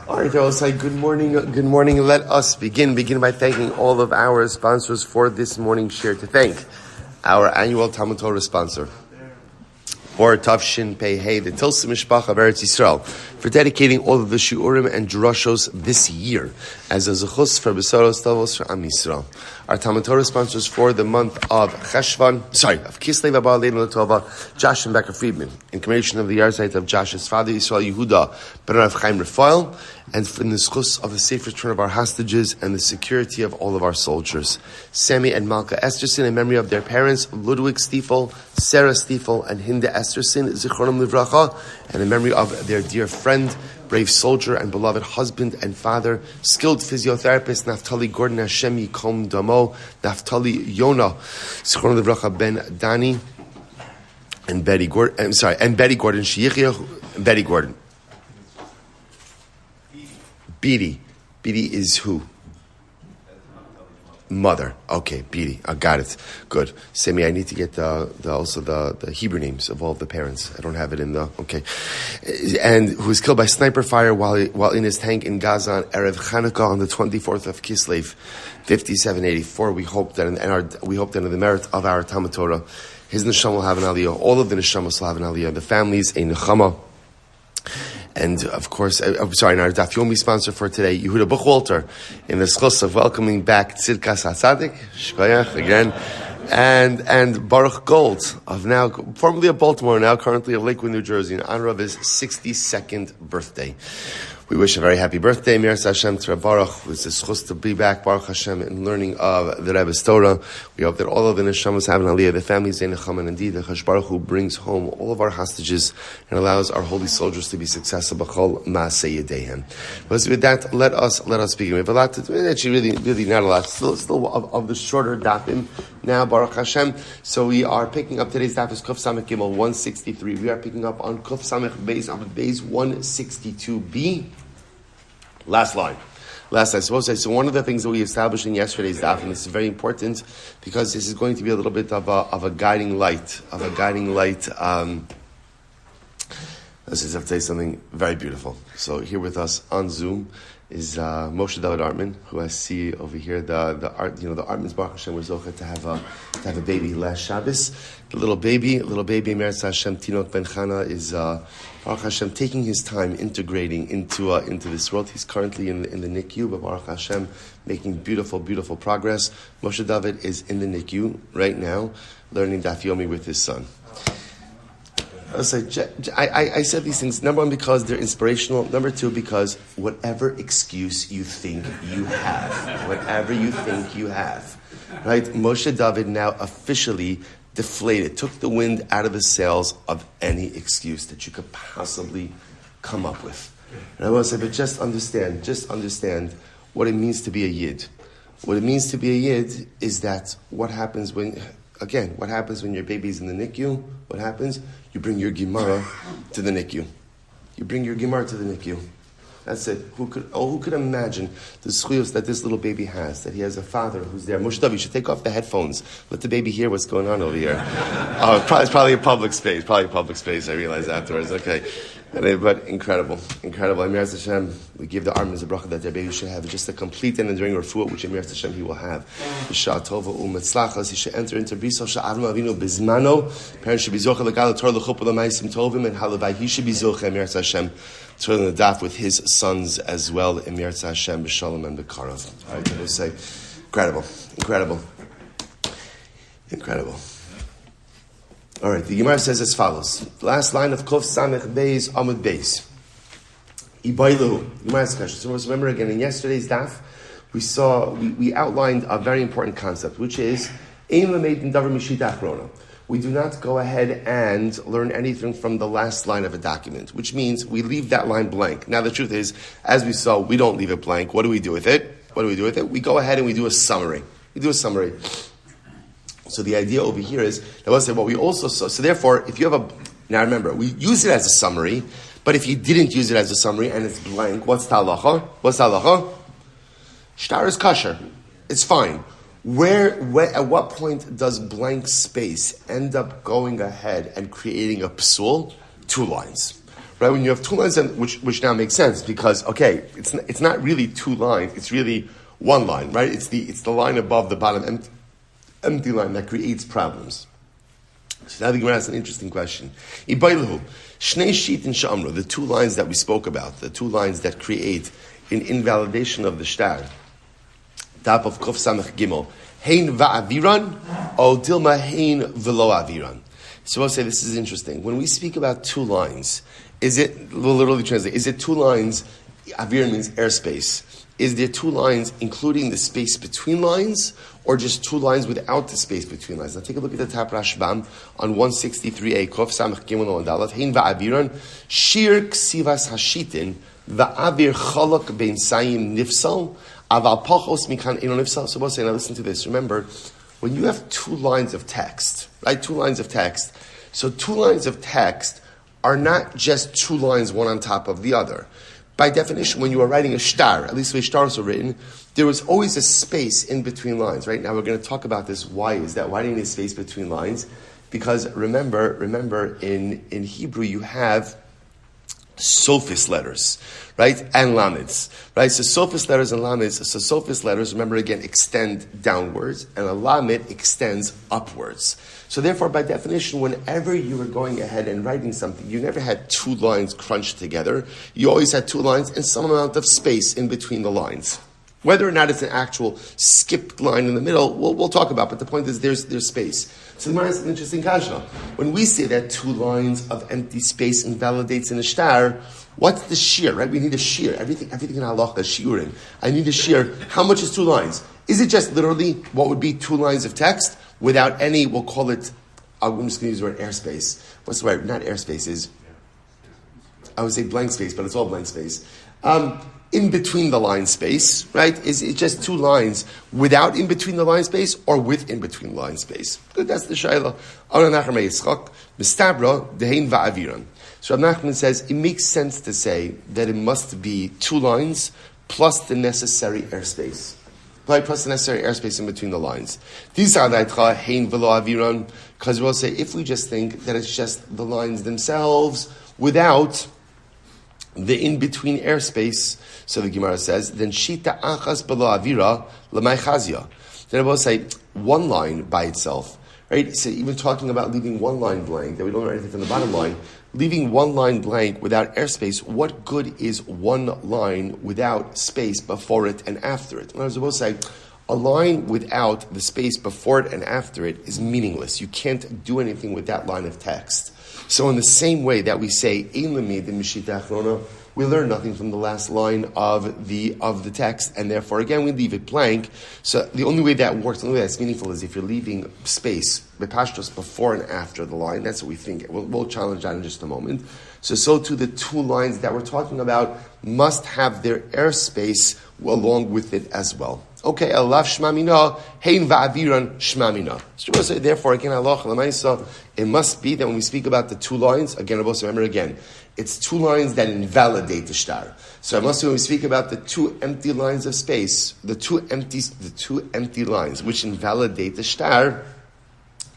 All right, I will say good morning. Good morning. Let us begin by thanking all of our sponsors for this morning's share. To thank our annual Talmud Torah sponsor, for Tavshin Pei Hey, the Tilson Mishpacha of Eretz Yisrael, for dedicating all of the shiurim and drushos this year as a zechus for besuros, tovos for Am Yisroel. Our Talmud Torah sponsors for the month of Kislev, Abba Leinu Latova, Josh and Becca Friedman, in commemoration of the Yahrzeit of Josh's father, Yisroel Yehuda, HaRav Chaim Rephael, and for the zechus of the safe return of our hostages and the security of all of our soldiers. Sammy and Malka Esterson, in memory of their parents, Ludwig Stiefel, Sarah Stiefel, and Hinda Esterson, Zichronim Livracha, and in memory of their dear friend, brave soldier and beloved husband and father, skilled physiotherapist Naftali Gordon, Hashem Yikom Damo, Naftali Yonah, Zichronim Livracha ben Dani and Beaty Gordon. And Beaty Gordon, Sheikhiah, Beaty Gordon. Beaty is who? Mother. Okay, Beaty. I got it. Good. Semi, I need to get also the Hebrew names of all the parents. I don't have it in the... Okay. And who was killed by sniper fire while in his tank in Gaza on Erev Chanuka on the 24th of Kislev, 5784. We hope that in the merit of our Talmud Torah, his neshama will have an aliyah. All of the neshamas will have an aliyah. The families, a nechama. And of course, in our Daf Yomi sponsor for today, Yehudah Buchwalter, in the zechus of welcoming back Tzidkas HaTzadik, Shkoyach again, and Baruch Gold, formerly of Baltimore, now currently of Lakewood, New Jersey, in honor of his 62nd birthday. We wish a very happy birthday, Meretz Hashem, to Baruch, who is the zechus to be back, Baruch Hashem, in learning of the Rebbe's Torah. We hope that all of the neshamas have an aliyah, the families, Zeinacham, and indeed the Chash Baruch, who brings home all of our hostages and allows our holy soldiers to be successful. B'chol Maaseh Yedehem. But with that, let us begin. We have a lot to do. Actually, really not a lot. Still of the shorter dafim now, Baruch Hashem. So we are picking up today's daf is Kuf Samech Gimel 163. We are picking up on Kuf Samech Beis 162b. Last line. So one of the things that we established in yesterday's daf, and this is very important because this is going to be a little bit of a guiding light. Let's just have to say something very beautiful. So here with us on Zoom is Moshe David Artman, who I see over here. The Artman's Baruch Hashem was zocheh to have a baby last Shabbos. The little baby, Meretz Hashem Tinok Ben Chana is Baruch Hashem taking his time integrating into this world. He's currently in the NICU, but Baruch Hashem making beautiful progress. Moshe David is in the NICU right now, learning Daf Yomi with his son. I said these things, number one, because they're inspirational. Number two, because whatever excuse you think you have, right? Moshe David now officially deflated, took the wind out of the sails of any excuse that you could possibly come up with. And I want to say, but just understand what it means to be a Yid. What it means to be a Yid is that what happens when your baby's in the NICU? What happens? You bring your Gemara to the NICU. That's it. Who could imagine the zechus that this little baby has, that he has a father who's there? Moshe David, you should take off the headphones. Let the baby hear what's going on over here. It's probably a public space. I realized afterwards. Okay. But incredible. Meretz Hashem, we give the Armins a bracha that their baby should have just a complete and enduring refuah, which Meretz Hashem he will have. B'shah tova u'metzlachas, he should enter into Brisov Sha'avim Avinu Bizmano. Parents should be zocheh l'gal Torah l'chuppah l'maisim tovim, and halavai he should be zocheh Meretz Hashem to learn the daf with his sons as well. In Meretz Hashem b'shalom and b'karav. All right, I will say, incredible. All right, the Gemara says as follows. Last line of Kuf Samech Beis Amud Beis. Ibailu. Gemara's question. So remember again, in yesterday's daf, we outlined a very important concept, which is Ein Lameid Davar Mishita Achrona. We do not go ahead and learn anything from the last line of a document, which means we leave that line blank. Now the truth is, as we saw, we don't leave it blank. What do we do with it? We go ahead and we do a summary. So the idea over here is, that was what we also saw. So therefore, if you have now remember, we use it as a summary, but if you didn't use it as a summary and it's blank, what's halacha? Shtar is kasher. It's fine. At what point does blank space end up going ahead and creating a psul? 2 lines. right? When you have two lines, which now makes sense because it's not really two lines; it's really one line, right? It's the line above the bottom empty line that creates problems. So now the Gemara asks an interesting question. The two lines that we spoke about, the two lines that create an invalidation of the shtar. Top of Kuf Samech Gimel. Hein va'aviran, o dilma hein v'lo aviran. So I'll say this is interesting. When we speak about two lines, we'll literally translate, is it two lines, aviran means airspace. Is there two lines including the space between lines, or just two lines without the space between lines? Now take a look at the top Rashbam on 163a, Kuf Samech Gimel and Dalat. Hein va'aviran, shir ksivas hashitin, va'avir chalak bein sayim nifsal, aval pachos mikan eno nifsal. So we'll say, now listen to this. Remember, when you have two lines of text, right? Two lines of text. So two lines of text are not just two lines, one on top of the other. By definition, when you are writing a shtar, at least the way shtars are written, there was always a space in between lines, right? Now we're going to talk about this. Why is that? Why do you need a space between lines? Because remember, in Hebrew you have sophist letters, right? And lamids, right? So sophist letters and lamids, so sophist letters, remember again, extend downwards, and a lamid extends upwards. So therefore, by definition, whenever you were going ahead and writing something, you never had two lines crunched together. You always had two lines and some amount of space in between the lines. Whether or not it's an actual skipped line in the middle, we'll talk about, but the point is there's space. So the Gemara is an interesting kasha. When we say that two lines of empty space invalidates in a shtar, what's the shear, right? We need a shear. Everything in halacha is shiurim. I need a shear. How much is two lines? Is it just literally what would be two lines of text without any, we'll call it, I'm just going to use the word airspace. What's the word? Not airspace, is, I would say blank space, but it's all blank space. In between the line space, right? Is it just two lines without in between the line space or with in between the line space? Good, that's the shayla. So Rav Nachman says it makes sense to say that it must be two lines plus the necessary airspace. Plus the necessary airspace in between the lines. Because we'll say if we just think that it's just the lines themselves without the in-between airspace, so the Gemara says, then shita achas b'lo avira l'may chazia. Then I will say one line by itself, right? So even talking about leaving one line blank, that we don't know anything from the bottom line, leaving one line blank without airspace, what good is one line without space before it and after it? And I was supposed to say, a line without the space before it and after it is meaningless. You can't do anything with that line of text. So in the same way that we say, Ein lamid in Mishita Achrona, we learn nothing from the last line of the text, and therefore, again, we leave it blank. So the only way that works, the only way that's meaningful is if you're leaving space, bepashtos, before and after the line. That's what we think. We'll challenge that in just a moment. So too, the two lines that we're talking about must have their airspace along with it as well. Okay, alav shmamina, hein va'aviran shmamina. So therefore, again, Allah l'maisa, it must be that when we speak about the two lines, again, remember again, it's two lines that invalidate the shtar. So I must say when we speak about the two empty lines of space, the two empty lines which invalidate the shtar,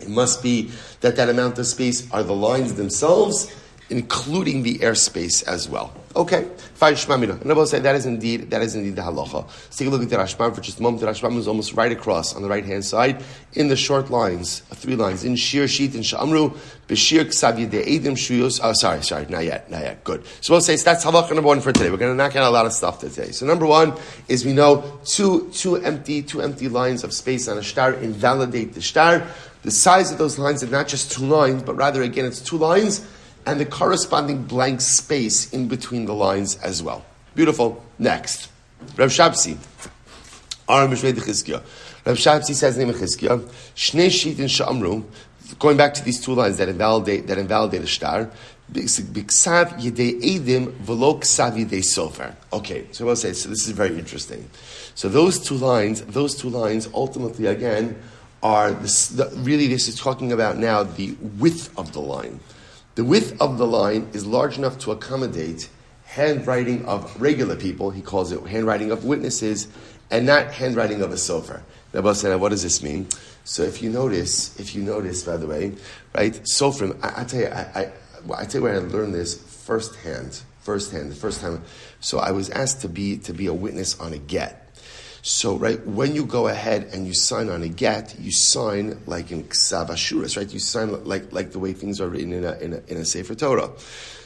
it must be that amount of space are the lines themselves, including the airspace as well. Okay, fine, shmamina. And I will say that is indeed the halacha. Let's take a look at the Rashbam for just a moment. The Rashbam is almost right across on the right hand side in the short lines, three lines. In shir sheet and sha'amru, b'shir ksav yedei edim shuyos. Oh, sorry, not yet. Good. So we'll say that's halacha number one for today. We're going to knock out a lot of stuff today. So number one is we know two empty lines of space on a shtar invalidate the shtar. The size of those lines is not just two lines, but rather again it's two lines and the corresponding blank space in between the lines as well. Beautiful. Next. Rav Shabsi. Rav Shabsi says in the name of Chizkiah, Shnei Shit and Sha'amru, going back to these two lines that invalidate a shtar, B'ksav yedei edim v'lo ksav yedei sofer. Okay, so I will say, so this is very interesting. So those two lines ultimately again are, this is talking about now the width of the line. The width of the line is large enough to accommodate handwriting of regular people. He calls it handwriting of witnesses, and not handwriting of a sofer. Now, what does this mean? So, if you notice, by the way, right, sofrim. I tell you where I learned this firsthand, the first time. So I was asked to be a witness on a get. So, right, when you go ahead and you sign on a get, you sign like in Ksav Ashuras, right? You sign like the way things are written in a Sefer Torah.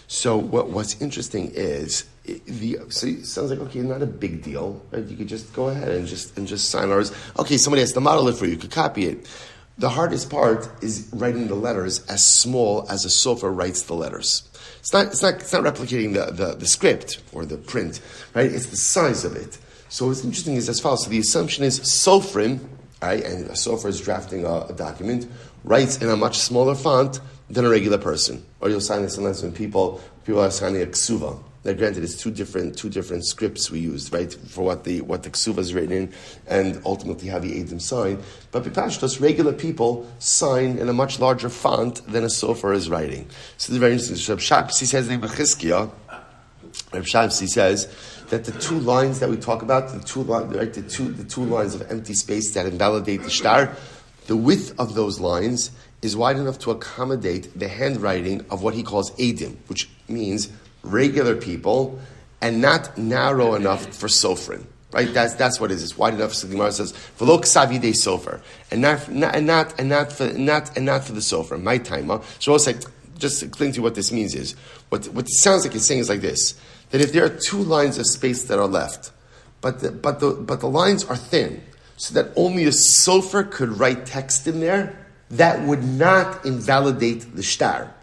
So what's interesting is so it sounds like, okay, not a big deal, right? You could just go ahead and just sign ours. Okay, somebody has to model it for you. You could copy it. The hardest part is writing the letters as small as a sofer writes the letters. It's not replicating the script or the print, right? It's the size of it. So what's interesting is as follows. So the assumption is sofrim, right? And a sofer is drafting a document, writes in a much smaller font than a regular person. Or you'll sign it sometimes when people are signing a ksuva. Now, granted, it's two different scripts we used, right, for what the ksuva is written in, and ultimately how the Eidim sign. But b'pashtos, regular people sign in a much larger font than a sofer is writing. So this is very interesting. Reb Shapsi says in Bechizkiah, Reb Shapsi says that the two lines that we talk about, the two lines of empty space that invalidate the shtar, the width of those lines is wide enough to accommodate the handwriting of what he calls Eidim, which means regular people, and not narrow enough for sofrin. Right? That's what it is. It's wide enough. So the Gemara says, "V'lo ksavi de sofer," and not for the sofer. My timer. So I'll say, just explain to you what this means is what it sounds like it's saying is like this: that if there are two lines of space that are left, but the lines are thin, so that only a sofer could write text in there, that would not invalidate the shtar.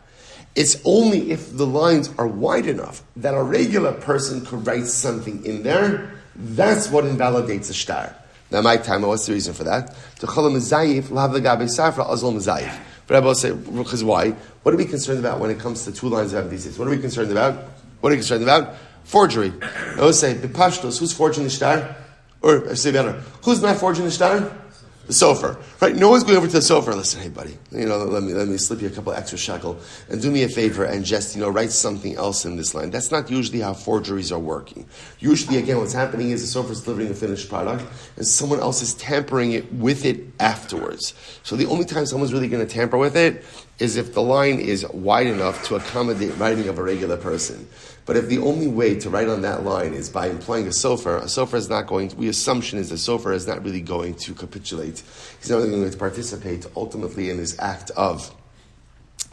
It's only if the lines are wide enough that a regular person could write something in there, that's what invalidates the shtar. Now, my time, what's the reason for that? But I will say, because why? What are we concerned about when it comes to two lines of empty space? What are we concerned about? Forgery. I will say, who's forging the shtar? Or, I say better, who's not forging the shtar? The sofer, right? No one's going over to the sofer. Listen, hey, buddy, let me slip you a couple extra shekel and do me a favor and just, write something else in this line. That's not usually how forgeries are working. Usually, again, what's happening is the sofer is delivering a finished product and someone else is tampering it with it afterwards. So the only time someone's really going to tamper with it is if the line is wide enough to accommodate writing of a regular person. But if the only way to write on that line is by employing a sofer is not going to, the assumption is the sofer is not really going to capitulate. He's not really going to participate ultimately in this act of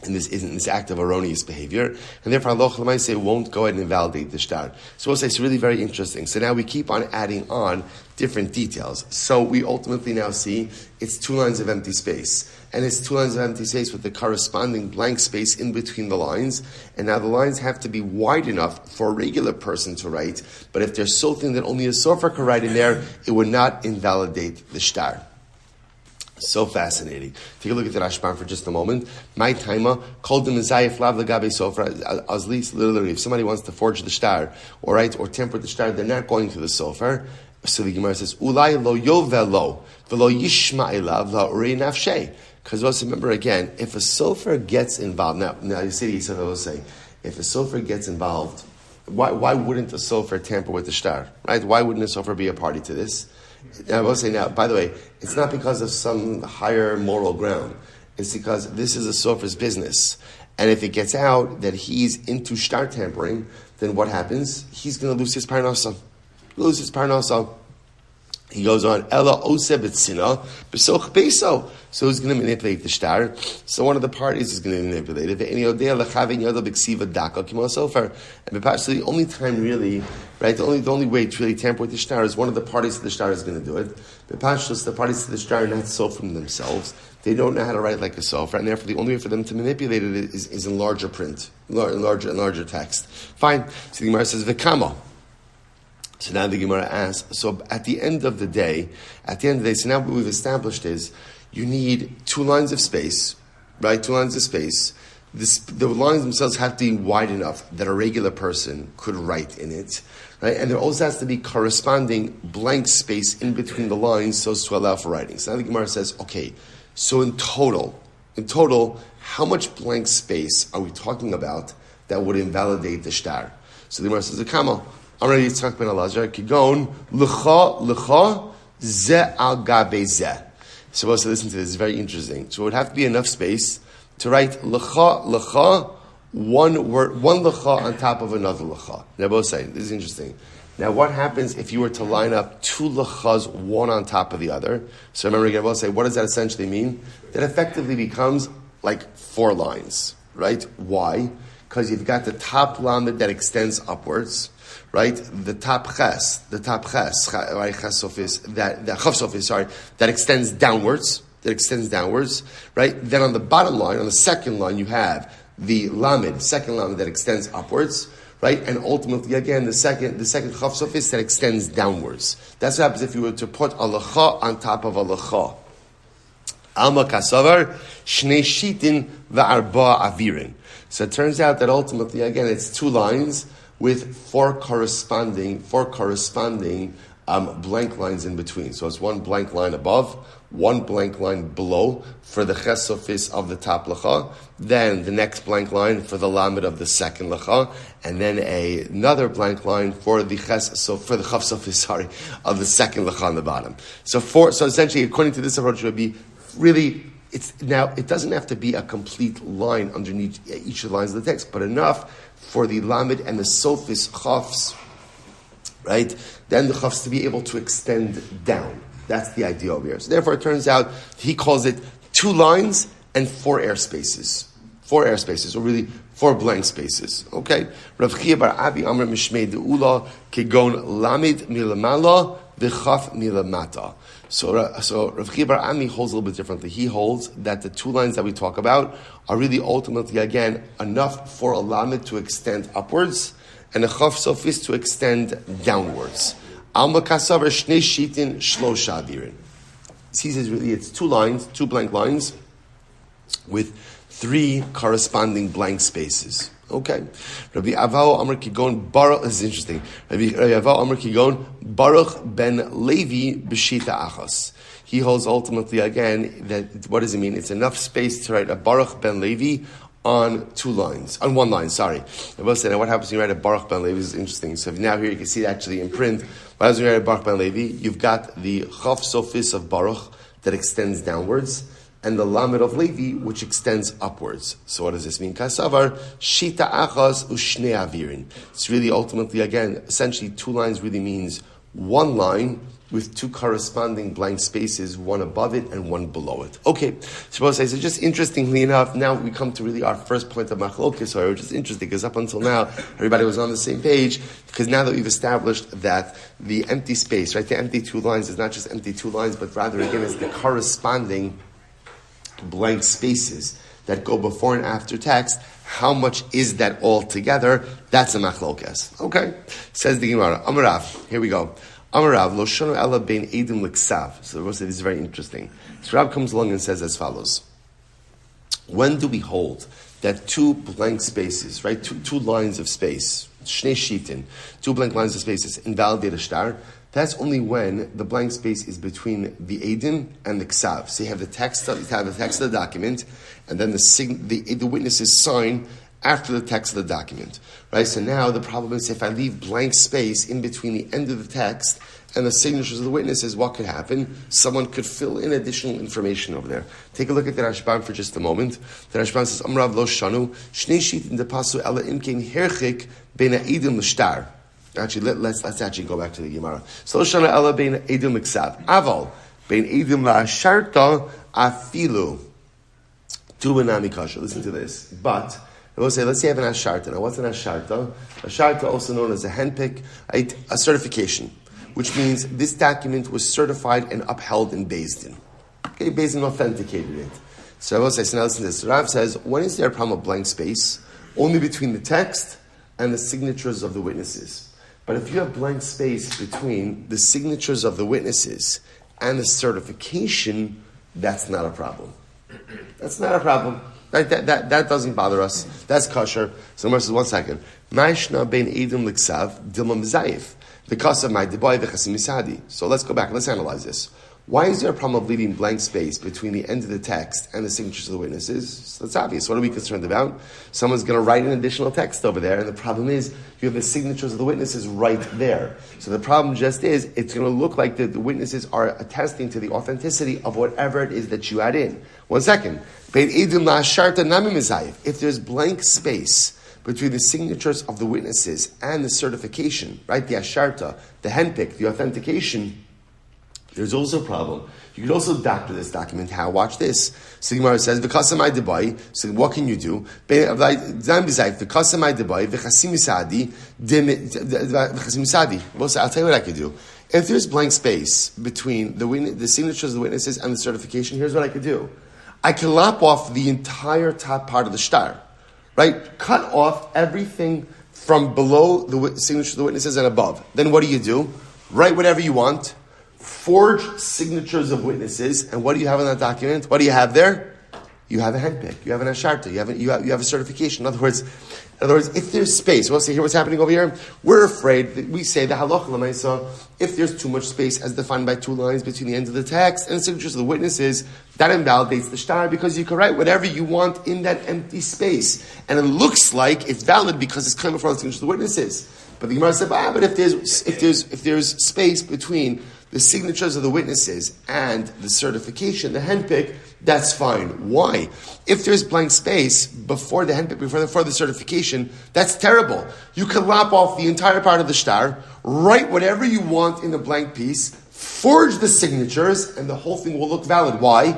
erroneous behavior, and therefore Allah L'maaseh won't go ahead and invalidate the shtar. So we'll say it's really very interesting. So now we keep on adding on different details. So we ultimately now see it's two lines of empty space. And it's two lines of empty space with the corresponding blank space in between the lines. And now the lines have to be wide enough for a regular person to write. But if they're so thin that only a sofer could write in there, it would not invalidate the shtar. So fascinating. Take a look at the Rashban for just a moment. My timer called the Mizayef Lav Lagabe Sofer. At least literally, if somebody wants to forge the shtar or temper the shtar, they're not going to the sofer. So the Gemara says, Ulai lo yovelo velo yishma elav la urei nafshe. Because also remember again, if a sofer gets involved, now you see the Yisroel will say, if a sofer gets involved, why wouldn't a sofer tamper with the shtar, right? Why wouldn't a sofer be a party to this? And I will say now, by the way, it's not because of some higher moral ground. It's because this is a sofer's business. And if it gets out that he's into shtar tampering, then what happens? He's going to lose his parnasa. He goes on, Ella ose betzina, besoch beso. So who's going to manipulate the shtar? So one of the parties is going to manipulate it. And the only time really, right, the only way to really tamper with the shtar is one of the parties to the shtar is going to do it. The parties to the shtar are not so from themselves. They don't know how to write like a sofer, and therefore the only way for them to manipulate it is in larger print, in larger text. Fine. So the Gemara says, V'kamo. So now the Gemara asks, so at the end of the day, so now what we've established is, you need two lines of space, right? Two lines of space. The lines themselves have to be wide enough that a regular person could write in it, right? And there also has to be corresponding blank space in between the lines so as to allow for writing. So now the Gemara says, okay, so in total, how much blank space are we talking about that would invalidate the shtar? So the Gemara says, Kamo. Already Yitzchak ben Elazar, Kigon, L'cha, ze al gabe ze. Supposed to listen to this, it's very interesting. So it would have to be enough space to write L'cha, one word, one lecha on top of another lecha. They're both saying, this is interesting. Now, what happens if you were to line up two lechas, one on top of the other? So remember, again, we'll say, what does that essentially mean? That effectively becomes like 4 lines, right? Why? Because you've got the top lamed that extends upwards, right? The top ches, right? Ches sofis, that chav sofis, sorry, that extends downwards, right? Then on the bottom line, on the second line, you have the lamed, second lamed that extends upwards, right? And ultimately, again, the second chav sofis that extends downwards. That's what happens if you were to put a lecha on top of a lecha. Alma kasavar shnei shitin va'arba avirin. So it turns out that ultimately, again, it's 2 lines with 4 corresponding blank lines in between. So it's 1 blank line above, 1 blank line below for the ches sofis of the top lecha, then the next blank line for the lamed of the second lecha, and then another blank line for the chav sofis, of the second lecha on the bottom. So essentially, according to this approach, it would be really. It doesn't have to be a complete line underneath each of the lines of the text, but enough for the lamed and the sofis chafs, right? Then the chafs to be able to extend down. That's the idea over here. So therefore, it turns out he calls it 2 lines and 4 air spaces. 4 air spaces, or really 4 blank spaces. Okay? Rav Chia bar Abi Amr Mishmei De'ula Kegon Lamid Milamala V'chaf Milamata. So Rav Chia bar Ami holds a little bit differently. He holds that the 2 lines that we talk about are really ultimately, again, enough for a lamed to extend upwards and a chaf sofis to extend downwards. Alma kasavar shnei shitin shlosha avirin. He says really it's 2 lines, 2 blank lines with 3 corresponding blank spaces. Okay. Rabbi Avao Amr Kigon Baruch, this is interesting. Rabbi Avao Amr Kigon Baruch ben Levi b'shita achas. He holds ultimately, again, that, what does it mean? It's enough space to write a Baruch ben Levi on 1 line, sorry. I will say, now what happens when you write a Baruch ben Levi? This is interesting. So now here you can see it actually in print. What happens when you write a Baruch ben Levi? You've got the chav sofis of Baruch that extends downwards, and the lamed of Levi, which extends upwards. So what does this mean? Kasavar, shita achas u'shnei avirin. It's really ultimately, again, essentially 2 lines really means 1 line with 2 corresponding blank spaces, 1 above it and 1 below it. Okay, suppose I say, just interestingly enough, now we come to really our first point of machlokes, or which is interesting, because up until now, everybody was on the same page, because now that we've established that the empty space, right, the empty 2 lines is not just empty 2 lines, but rather, again, is the corresponding blank spaces that go before and after text. How much is that all together? That's a machlokes. Okay? Says the Gemara. Amarav. Here we go. Amarav. Lo shono ela bein edim l'ksav. So we'll say this is very interesting. So Rav comes along and says as follows. When do we hold that 2 blank spaces, right? Two lines of space, shnei shitin, 2 blank lines of spaces invalidate a shtar? That's only when the blank space is between the edim and the ksav. So you have the text of the document, and then the witnesses sign after the text of the document. Right? So now the problem is if I leave blank space in between the end of the text and the signatures of the witnesses, what could happen? Someone could fill in additional information over there. Take a look at the Rashban for just a moment. The Rashban says, Amrav lo shanu, shnei shit in the pasu ela imkein herchik beina edim l'shtar. Actually, let's actually go back to the Gemara. So shana ela bein edim l'ksav. Aval bein edim la'asharta afilu tu benami kasha. Listen to this. But I will say, let's say I have an asharta. Now, what's an asharta? Asharta, also known as a handpick, a certification, which means this document was certified and upheld in Beis Din. Okay, Beis Din authenticated it. So I will say, so now listen to this. Rav says, when is there a problem of blank space? Only between the text and the signatures of the witnesses. But if you have blank space between the signatures of the witnesses and the certification, that's not a problem. That's not a problem. That doesn't bother us. That's kosher. So Gemara says, 1 second. Ma'ishna bein edim l'ksav dilma mizayif. The cost of my deboy v'chasim misadi. So let's go back. Let's analyze this. Why is there a problem of leaving blank space between the end of the text and the signatures of the witnesses? So that's obvious. What are we concerned about? Someone's going to write an additional text over there, and the problem is you have the signatures of the witnesses right there. So the problem just is it's going to look like the witnesses are attesting to the authenticity of whatever it is that you add in. 1 second. If there's blank space between the signatures of the witnesses and the certification, right? The asharta, the handpick, the authentication, there's also a problem. You could also doctor this document. How? Watch this. So the Gemara says, "V'kasamai debai." So what can you do? I'll tell you what I could do. If there's blank space between the signatures of the witnesses and the certification, here's what I could do. I can lop off the entire top part of the shtar, right? Cut off everything from below the signatures of the witnesses and above. Then what do? Write whatever you want. Forge signatures of witnesses, and what do you have in that document? What do you have there? You have a handpick. You have an asharta. You have a certification. In other words, if there's space, we'll see here what's happening over here. We're afraid that we say the halacha l'maisa, if there's too much space as defined by 2 lines between the end of the text and the signatures of the witnesses, that invalidates the shtar because you can write whatever you want in that empty space, and it looks like it's valid because it's coming from the signatures of the witnesses. But the Gemara said, but if there's space between the signatures of the witnesses and the certification, the handpick, that's fine. Why? If there's blank space before the handpick, before the certification, that's terrible. You can lop off the entire part of the shtar, write whatever you want in the blank piece, forge the signatures, and the whole thing will look valid. Why?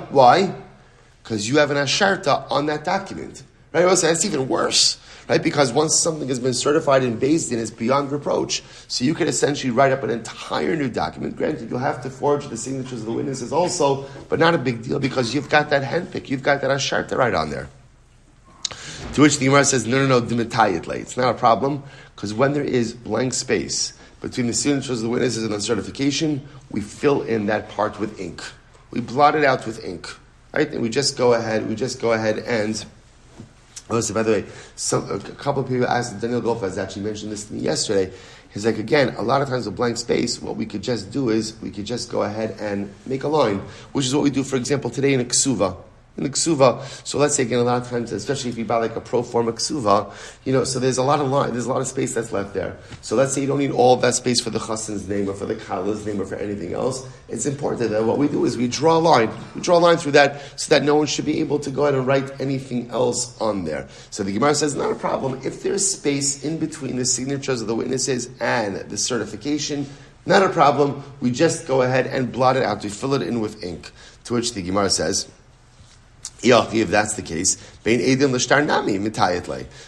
Because you have an asharta on that document. Right? Also, that's even worse. Right? Because once something has been certified and based in, it's beyond reproach. So you could essentially write up an entire new document. Granted, you'll have to forge the signatures of the witnesses also, but not a big deal because you've got that handpick, you've got that asharta right on there. To which the Gemara says, no, dimitayit. It's not a problem, because when there is blank space between the signatures of the witnesses and the certification, we fill in that part with ink. We blot it out with ink. Right? And we just go ahead and... Oh, so by the way, a couple of people asked, Daniel Golfaz actually mentioned this to me yesterday. He's like, again, a lot of times with blank space, what we could just do is we could just go ahead and make a line, which is what we do, for example, today in a ksuva. So let's say again, a lot of times, especially if you buy like a pro forma ksuva, so there's a lot of space that's left there. So let's say you don't need all of that space for the chassan's name or for the kala's name or for anything else. It's important that what we do is we draw a line. We draw a line through that so that no one should be able to go ahead and write anything else on there. So the Gemara says, not a problem. If there's space in between the signatures of the witnesses and the certification, not a problem. We just go ahead and blot it out. We fill it in with ink. To which the Gemara says, if that's the case,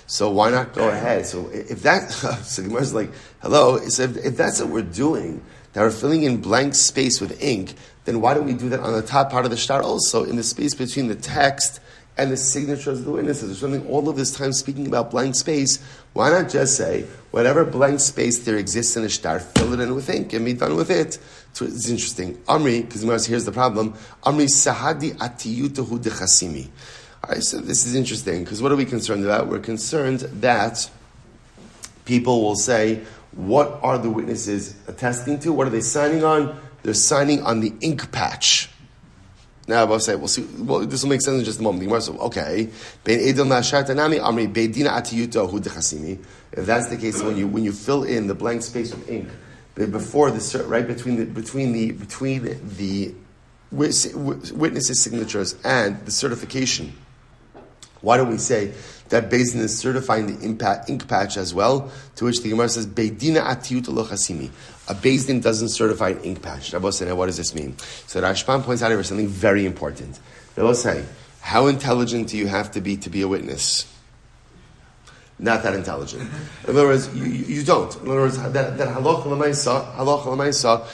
so why not go ahead? So if that, so the Gemara is like, hello, so if that's what we're doing, that we're filling in blank space with ink, then why don't we do that on the top part of the shtar also, in the space between the text and the signatures of the witnesses? We're spending all of this time speaking about blank space. Why not just say, whatever blank space there exists in a shtar, fill it in with ink and be done with it? So it's interesting. Amri, because here's the problem. Amri sahadi atiyutahu dechasimi. All right, so this is interesting, because what are we concerned about? We're concerned that people will say, what are the witnesses attesting to? What are they signing on? They're signing on the ink patch. Now I'll say, this will make sense in just a moment. The Gemara says, okay. If that's the case, when you fill in the blank space with ink, before the right between the witnesses' signatures and the certification, why don't we say that Beis Din is certifying the ink patch as well? To which the Gemara says, Beidina atiyut lo chasimi. A Beis Din doesn't certify an ink patch. Now, what does this mean? So Rashbam points out here something very important. They'll say, how intelligent do you have to be a witness? Not that intelligent. In other words, you don't. In other words, that halacha l'maisa,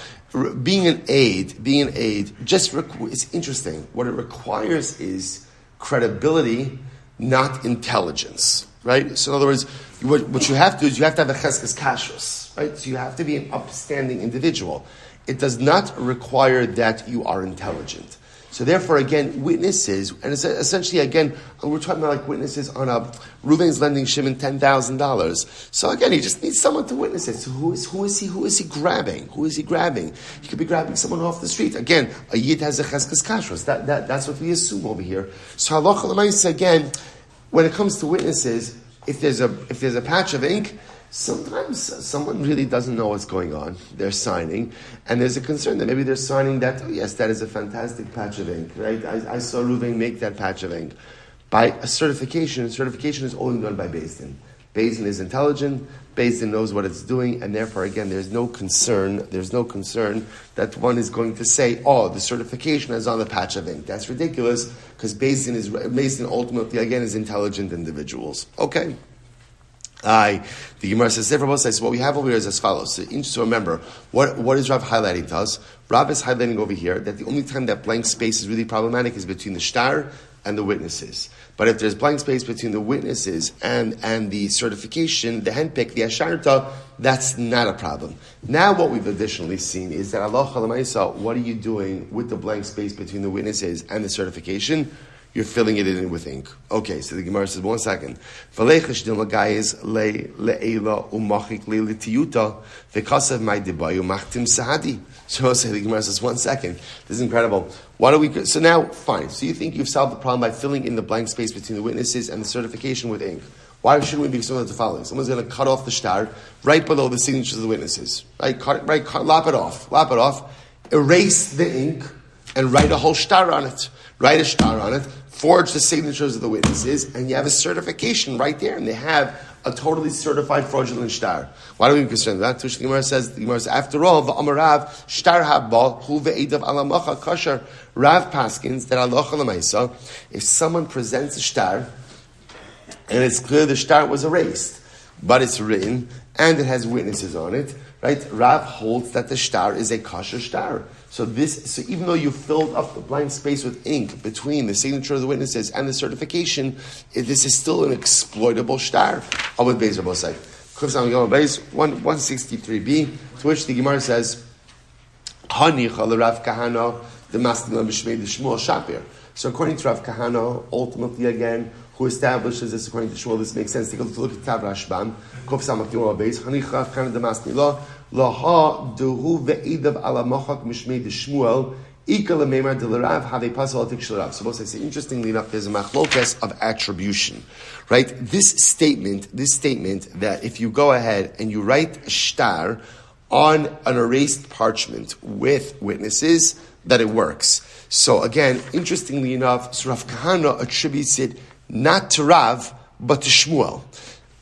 being an aid, it's interesting. What it requires is credibility, not intelligence, right? So in other words, what you have to do is you have to have a cheskes kashrus, right? So you have to be an upstanding individual. It does not require that you are intelligent. So therefore, again, witnesses, and it's essentially, again, we're talking about like witnesses on a Reuven's lending Shimon $10,000. So again, he just needs someone to witness it. So who is he grabbing? Who is he grabbing? He could be grabbing someone off the street. Again, a yid has a cheskes kashrus. That's what we assume over here. So halacha l'maisa, again, when it comes to witnesses, if there's a patch of ink, sometimes someone really doesn't know what's going on. They're signing, and there's a concern that maybe they're signing that, oh yes, that is a fantastic patch of ink, right? I saw Reuven make that patch of ink. By a certification is only done by Beis Din. Beis Din is intelligent, Beis Din knows what it's doing, and therefore, again, there's no concern that one is going to say, oh, the certification is on the patch of ink. That's ridiculous, because Beis Din ultimately, again, is intelligent individuals. Okay. The Gemara says, so what we have over here is as follows. So remember, what is Rav highlighting to us? Rav is highlighting over here that the only time that blank space is really problematic is between the shtar and the witnesses. But if there's blank space between the witnesses and the certification, the handpick, the asharta, that's not a problem. Now what we've additionally seen is that Allah Chalamaisa, what are you doing with the blank space between the witnesses and the certification? You're filling it in with ink. Okay, so the Gemara says, 1 second. So the Gemara says, 1 second. This is incredible. So now, fine. So you think you've solved the problem by filling in the blank space between the witnesses and the certification with ink. Why shouldn't we be similar to the following? Someone's going to cut off the shtar right below the signatures of the witnesses. Lop it off. Erase the ink and write a whole shtar on it. Write a shtar on it, forge the signatures of the witnesses, and you have a certification right there, and they have a totally certified fraudulent shtar. Why do we be concerned with that? The Gemara says, after all, v'amarav shtar habba hu ve'edav alamacha kasher. Rav paskins that halacha l'maisa, if someone presents a shtar, and it's clear the shtar was erased, but it's written, and it has witnesses on it, right? Rav holds that the shtar is a kosher shtar. So even though you filled up the blank space with ink between the signature of the witnesses and the certification, this is still an exploitable shtar. Amud Beis Rabbi say, 163b, to which the Gemara says, Hanicha l'Rav Kahana the Masnila B'Shmei Shmuel Shapir. So according to Rav Kahana, ultimately again, who establishes this according to Shmuel, this makes sense. Take a look at Tav Rashbam. Kof Samach Yom Beis. Hanicha Rav Kahana the Masnila. Laha duhu ve'idav ala mochak mishmei de Shmuel ika lemeimar de l'Rav have a pasal atik shel Rav. So I say, interestingly enough, there's a machlokas of attribution, right? This statement that if you go ahead and you write a shtar on an erased parchment with witnesses, that it works. So again, interestingly enough, so Rav Kahana attributes it not to Rav, but to Shmuel.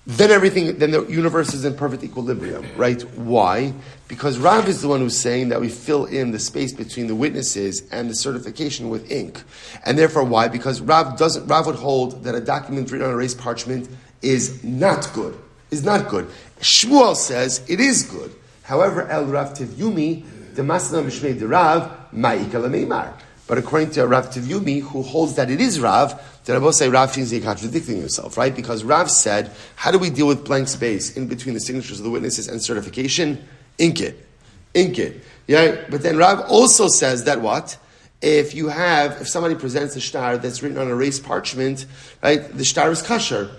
Then the universe is in perfect equilibrium, right? Why? Because Rav is the one who's saying that we fill in the space between the witnesses and the certification with ink. And therefore, why? Because Rav would hold that a document written on erased parchment is not good. Shmuel says it is good. However, El Rav Yumi, the Masna Mishmei de Rav, Ma'ika Lameimar. But according to Rav Yumi, who holds that it is Rav, then I will say Rav seems to be contradicting himself, right? Because Rav said, how do we deal with blank space in between the signatures of the witnesses and certification? Ink it. Yeah, but then Rav also says that what? If somebody presents a shtar that's written on erased parchment, right, the shtar is kosher.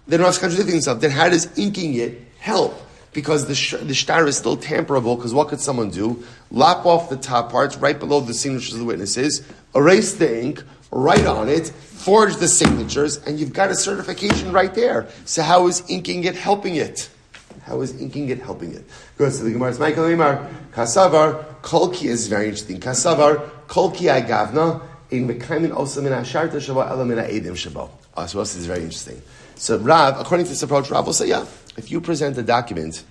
Then Rav's contradicting himself. Then how does inking it help? Because the shtar is still tamperable, because what could someone do? Lop off the top parts right below the signatures of the witnesses, erase the ink, write on it, forge the signatures, and you've got a certification right there. So how is inking it helping it? Goes to the Gemara's Michael Neymar. Kasavar, Kolki is very interesting. Kasavar, Kolki agavna, in Mekaimin also min asharta shava elamina edim shabo. So this is very interesting. So Rav, according to this approach, Rav will say, yeah, if you present a document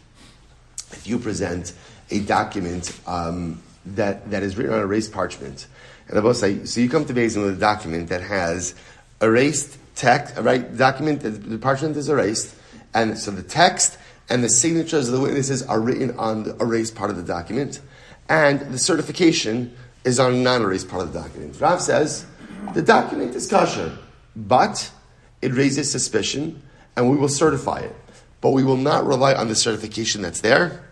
that is written on erased parchment, and I will say, so you come to Beis Din with a document that has erased text, right? The parchment is erased, and so the text and the signatures of the witnesses are written on the erased part of the document, and the certification is on a non-erased part of the document. Rav says, the document is kosher, but it raises suspicion, and we will certify it. But we will not rely on the certification that's there.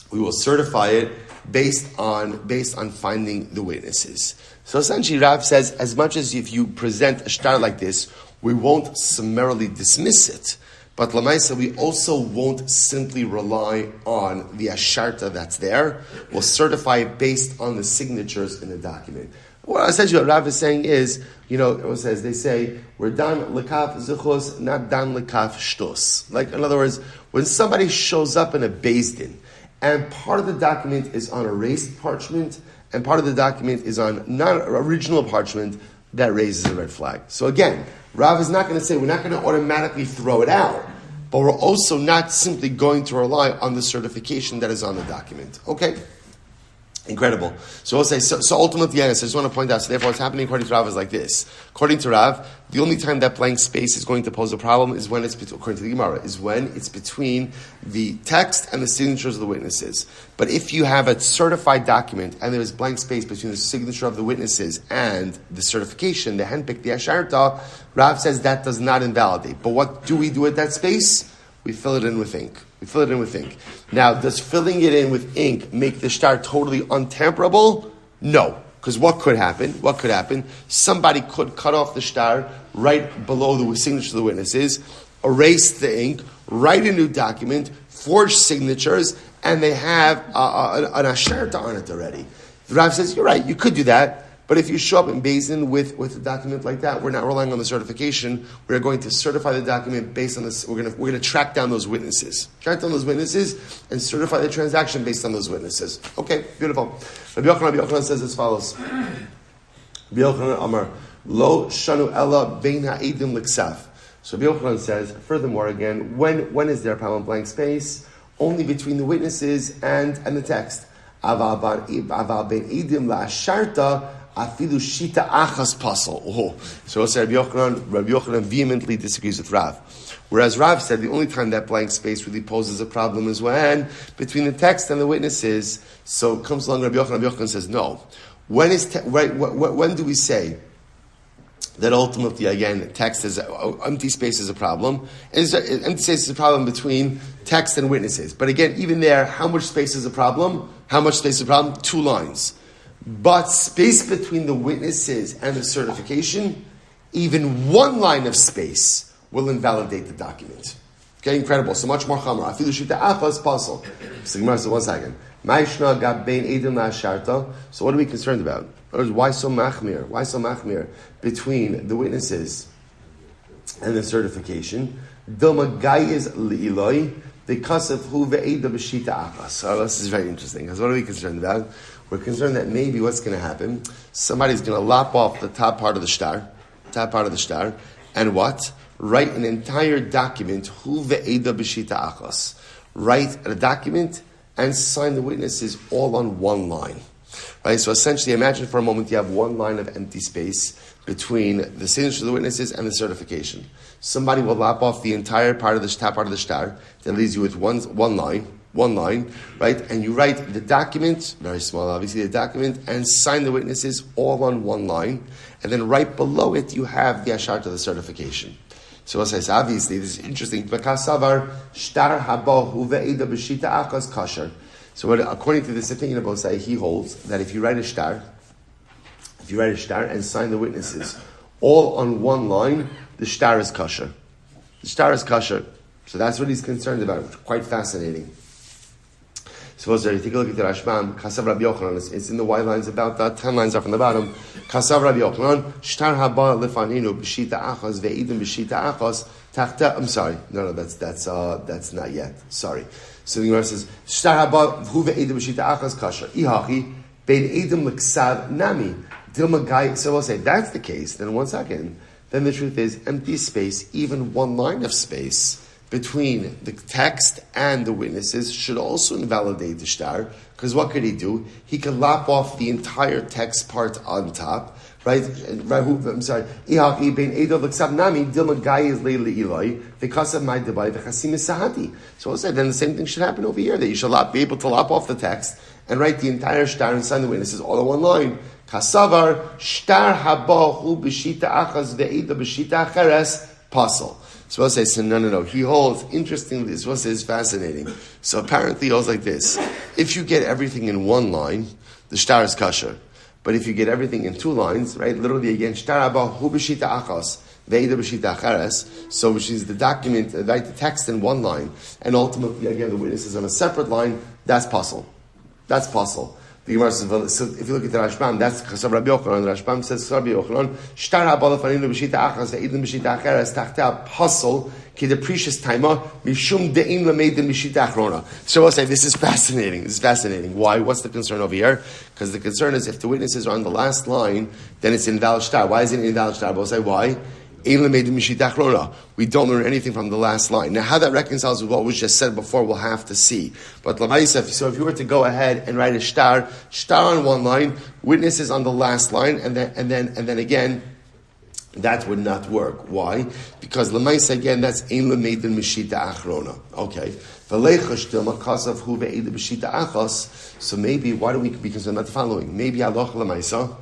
We will certify it based on finding the witnesses. So essentially, Rav says, as much as if you present a shtar like this, we won't summarily dismiss it. But Lamaisa, we also won't simply rely on the asharta that's there. We'll certify it based on the signatures in the document. Well, essentially what Rav is saying is, they say, we're dan lekaf zechus, not dan lekaf shtos. Like, in other words, when somebody shows up in a beis din, and part of the document is on erased parchment, and part of the document is on non-original parchment, that raises a red flag. So again, Rav is not going to say, we're not going to automatically throw it out, but we're also not simply going to rely on the certification that is on the document. Okay? Incredible. So we'll say, so ultimately, yes, I just want to point out, so therefore what's happening according to Rav is like this. According to Rav, the only time that blank space is going to pose a problem is when it's, according to the Gemara, is when it's between the text and the signatures of the witnesses. But if you have a certified document and there is blank space between the signature of the witnesses and the certification, the handpick, the asharta, Rav says that does not invalidate. But what do we do with that space? We fill it in with ink. Now, does filling it in with ink make the shtar totally untamperable? No. Because what could happen? Somebody could cut off the shtar right below the signature of the witnesses, erase the ink, write a new document, forge signatures, and they have an asharta on it already. The Rav says, you're right, you could do that. But if you show up in Beis Din with a document like that, we're not relying on the certification. We're going to certify the document based on this. We're going to track down those witnesses. And certify the transaction based on those witnesses. Okay, beautiful. Rabbi Yochanan says as follows. Rabbi Yochanan Amar, Lo shanu ella bein ha'edim l'ksav. So Rabbi Yochanan says, furthermore again, when is there a problem blank space? Only between the witnesses and the text. Aval ben edim la'asharta, afilu shita achas pasal. Oh, so Rabbi Yochanan vehemently disagrees with Rav. Whereas Rav said the only time that blank space really poses a problem is when between the text and the witnesses. So comes along Rabbi Yochanan. Rabbi Yochanan says no. When do we say that ultimately again text is empty space is a problem? Empty space is a problem between text and witnesses. But again, even there, how much space is a problem? 2 lines. But space between the witnesses and the certification, even 1 line of space will invalidate the document. Okay, incredible. So much more chamor. Afilu shita achas pasal. So Gemara says, 1 second. Ma'ishna gab bein edim la'asharta. So what are we concerned about? Why so machmir? Why so machmir between the witnesses and the certification? Dilma gayis li'iloi dekasef hu ve'eda b'shita achas. So this is very interesting. Because what are we concerned about? We're concerned that maybe what's going to happen, somebody's going to lop off the top part of the shtar, and what? Write an entire document, hu ve'eda b'shita achas. Write a document and sign the witnesses all on 1 line. Right? So essentially, imagine for a moment you have 1 line of empty space between the signature of the witnesses and the certification. Somebody will lop off the entire part of the top part of the shtar that leaves you with one line, right? And you write the document, very small, obviously, the document, and sign the witnesses all on 1 line. And then right below it, you have the asharta, the certification. So what says, obviously, this is interesting. So according to this opinion of Bosai, he holds that if you write a shtar and sign the witnesses all on 1 line, the shtar is kosher. So that's what he's concerned about. Quite fascinating. So take a look at the Rashbam. Kasav Rabbi Yochanan. It's in the white lines, about 10 lines up from the bottom. Kasav Rabbi Yochanan. Shtar haba lefaninu b'shita achas ve'idim b'shita achas tachta. I'm sorry. No, that's not yet. Sorry. So the Gemara says, Shtar haba hu ve'idim b'shita achas kasher. Ihachi bein edim l'ksav nami dilma gai. So we'll say that's the case. Then 1 second. Then the truth is empty space, even 1 line of space between the text and the witnesses should also invalidate the shtar, because what could he do? He could lop off the entire text part on top, right? I'm sorry. So I'll say then the same thing should happen over here, that you should be able to lop off the text and write the entire shtar and sign the witnesses all in 1 line. Kasavar shtar habahu b'shita achas ve'eda b'shita acheres pasal. So I'll say, no. He holds, interestingly, this was fascinating. So apparently he holds like this. if you get everything in one line, the shtar is kosher. But if you get everything in two lines, right, literally again, shtar haba hu b'shita achas, ve'ida b'shita acheres, so which is the document, right, the text in one line, and ultimately, again, the witness is on a separate line, that's possible. That's possible. The Gemara says, so if you look at the Rashbam, that's because Rabbi Yochanan. The Rashbam says, Rabbi Yochanan, shtar haba lefaninu b'shita achas, ve'ida b'shita acheres, tachta puzzle, ki the precious taima, mishum de'in lameidim b'shita achrona. So we'll say, this is fascinating. This is fascinating. Why? What's the concern over here? Because the concern is if the witnesses are on the last line, then it's invalid shtar. Why is it invalid shtar? We'll say, why? We don't learn anything from the last line. Now, how that reconciles with what was just said before, we'll have to see. But so if you were to go ahead and write a shtar on one line, witnesses on the last line, and then again, that would not work. Why? Because lemaisa again, that's ein lemeidim mishita achrona. Okay. So maybe why do we be concerned about the following? Maybe halacha lemaisa.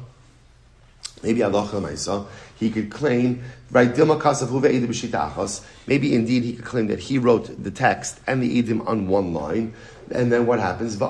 He could claim, right, maybe indeed he could claim that he wrote the text and the idim on one line, and then what happens? And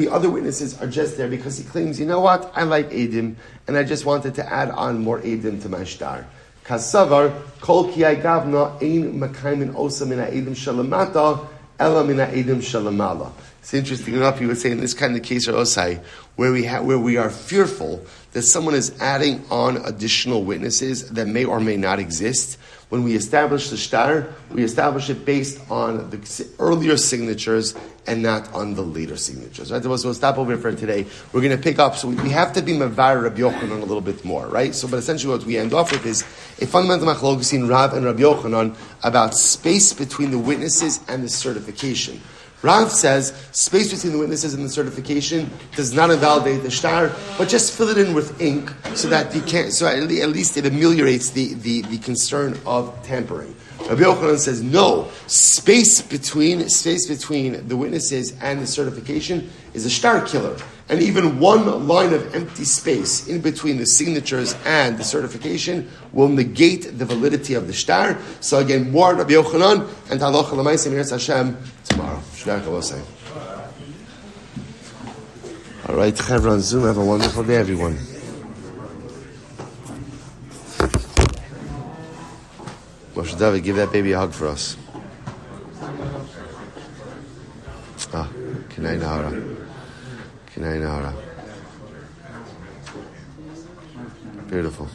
the other witnesses are just there because he claims, you know what, I like idim, and I just wanted to add on more idim to my shtar. Kasavar, kol ki gavna ein makaimin osa min ha'edim shalamata, ela min ha'edim shalamala. It's interesting enough, you would say in this kind of case, or osai, where we are fearful that someone is adding on additional witnesses that may or may not exist. When we establish the shtar, we establish it based on the earlier signatures and not on the later signatures. Right? So we'll stop over here for today. We're going to pick up. So we have to be mevar Rabbi Yochanan a little bit more, right? So, but essentially what we end off with is a fundamental machlokes in Rav and Rabbi Yochanan about space between the witnesses and the certification. Rav says space between the witnesses and the certification does not invalidate the shtar, but just fill it in with ink so that you can't. So at least it ameliorates the concern of tampering. Rabbi Yochanan says no. Space between the witnesses and the certification is a shtar killer, and even one line of empty space in between the signatures and the certification will negate the validity of the shtar. So again, more Rabbi Yochanan and halacha l'maaseh miras Hashem tomorrow. All right, Chevron on Zoom. Have a wonderful day, everyone. Moshe David, give that baby a hug for us. Kinai Nahara. Beautiful.